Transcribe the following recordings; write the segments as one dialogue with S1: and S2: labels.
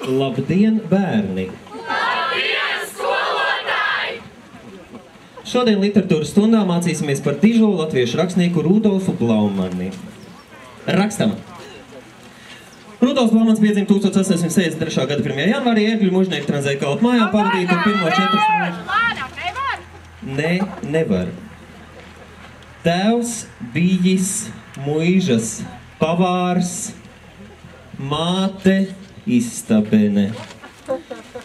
S1: Labdien, bērni!
S2: Labdien, skolotāji!
S1: Šodien literatūras stundā mācīsimies par dižo latviešu rakstnieku Rudolfu Blaumani. Rakstam! Rudolfs Blaumans piedzima 1863. gada 1. janvārī Ērgļu mužnieku tranzēja kalpu mājā, pavadīja tur pirmo 4 mēnešus. Nē, nevar. Tēvs bijis muižas pavārs, māte istabene.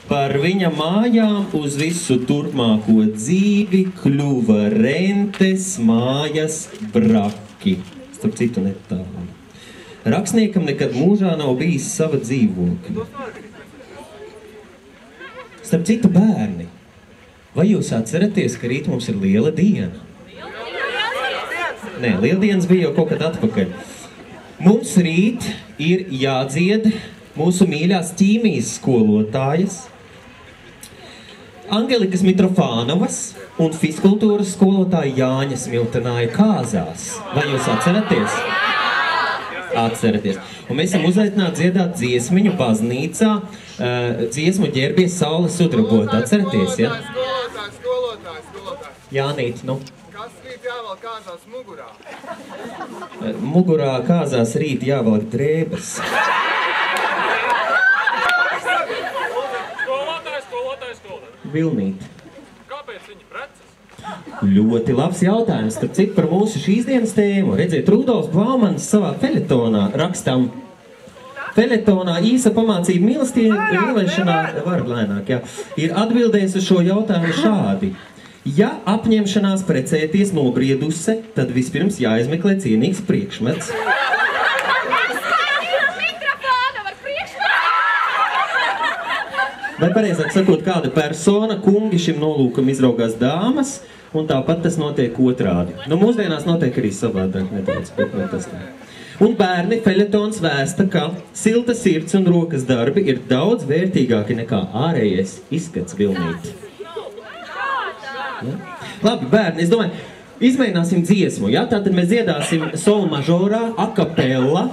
S1: Par viņa mājām uz visu turpmāko dzīvi kļuva rentes mājas braki. Starp citu netālu. Rakstniekam nekad mūžā nav bijis sava dzīvokļa. Starp citu, bērni, vai jūs atceraties, ka rīt mums ir liela diena? Nē, lieldienas bija jau kaut kad atpakaļ. Mums rīt ir jādzied mūsu mīļās ķīmijas skolotājas Angelikas Mitrofānovas un fizkultūras skolotāja Jāņa Smiltenāja kāzās. Vai jūs atceraties? Atceraties. Un mēs esam uzaicināti dziedāt dziesmiņu baznīcā, dziesmu ģērbies saules sudrabot. Atceraties, ja?
S3: Skolotāji.
S1: Jānīt, nu.
S3: Kas rīt jāvelk kāzās mugurā?
S1: Mugurā kāzās rīt jāvelk drēbes.
S2: Skolotāji.
S1: Vilnīt.
S2: Kāpēc viņi preces?
S1: Ļoti labs jautājums. Starp citu par mūsu šīs dienas tēmu. Redziet, Rudolfs Blaumans savā feletonā rakstam. Feletonā īsa pamācība mīlēšanā, var lēnāk, jā, ir atbildējis uz šo jautājumu šādi. Ja apņemšanās precēties nobrieduse, tad vispirms jāizmeklē cienīgs priekšmets. Vai pareizāk sakot, kāda persona, kungi šim nolūkam izraugās dāmas, un tāpat tas notiek otrādi. Nu, mūsdienās notiek arī savādāk nedaudz, bet no tas tā. Un bērni feļetons vēsta, ka silta sirds un rokas darbi ir daudz vērtīgāki nekā ārējais izskats Vilnīt. Ja? Labi, bērni, es domāju, izmēģināsim dziesmu, ja? Tātad mēs dziedāsim sol mažorā, a capella.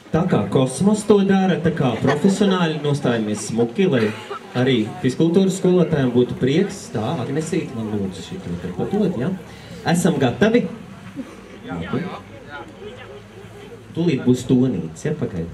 S1: Tā kā kosmos to dara, tā kā profesionāļi nostājamies smuki, lai arī fizkultūras skolotājiem būtu prieks. Tā, Agnesīt, man lūdzu šito te padod, ja? Esam gatavi? Jā. Tūlīt būs tonīts, ja, pagaid.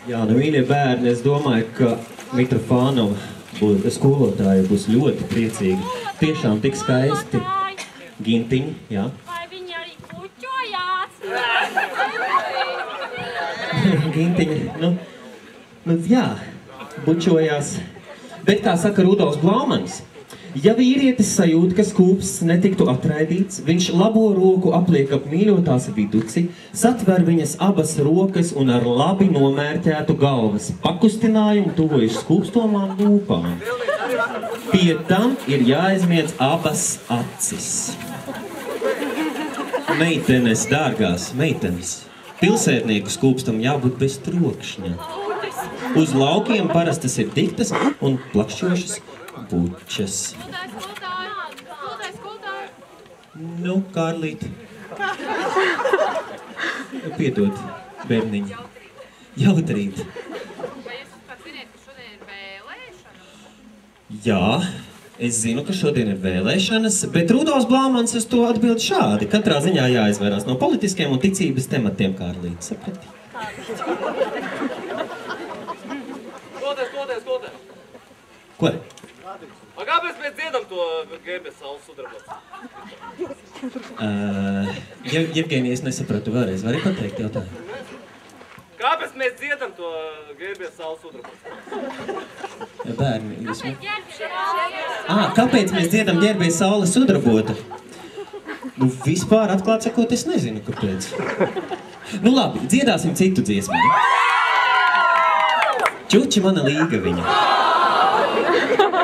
S1: Jā, nu, mīļie bērni, es domāju, ka Mitrofānova skolotāja būs ļoti priecīgi. Tiešām tik skaisti. Gintiņi, jā.
S4: Vai viņi arī puķojās?
S1: Gintiņi, nu jā, bučojās. Bet kā saka Rudolfs Blaumans, ja vīrietis sajūt, ka skūps netiktu atraidīts, viņš labo roku apliek ap mīļotās viduci, satver viņas abas rokas un ar labi nomērķētu galvas pakustinājumu tuvojas skūpstomām lūpām. Pie tam ir jāizmiedz abas acis. Meitenes, dārgās meitenes, pilsētnieku skūpstam jābūt bez trokšņa. Uz laukiem parastas ir diktas un plakšķošas bučas. Nu, Kārlīt. Piedod, bērniņ. Jautrīt.
S5: Vai jūs pat ziniet, ka šodien ir vēlēšanas?
S1: Jā, es zinu, ka šodien ir vēlēšanas, bet Rudolfs Blāmans uz to atbild šādi. Katrā ziņā jāizvairās no politiskiem un ticības tematiem, Kārlīt. Saprati?
S2: Skoloties.
S1: Ko?
S2: Kāpēc mēs dziedam to Gerbes saules sudrabots?
S1: Jevgenija, es nesapratu vēlreiz. Vari pateikt jautājumu?
S2: Kāpēc mēs dziedam to Gerbes saules sudrabots?
S1: Bērni, jūs... Kāpēc mēs dziedam Ģērbējas saules sudrabotu? Nu, vispār atklāt sakot, es nezinu, kāpēc. Nu labi, dziedāsim citu dziesmu. Čuči mana līga viņa.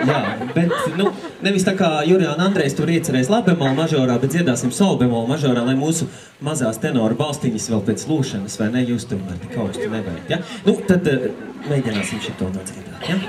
S1: Jā, bet, nu, nevis tā kā Jurija un Andrejs tur iecerēs labemolu mažorā, bet dziedāsim solbemolu mažorā, lai mūsu mazās tenoru balstiņas vēl pēc lūšanas, vai ne, jūs tur var tik augstu nevajag, ja? Nu, tad mēģināsim šito nodziedāt, ja?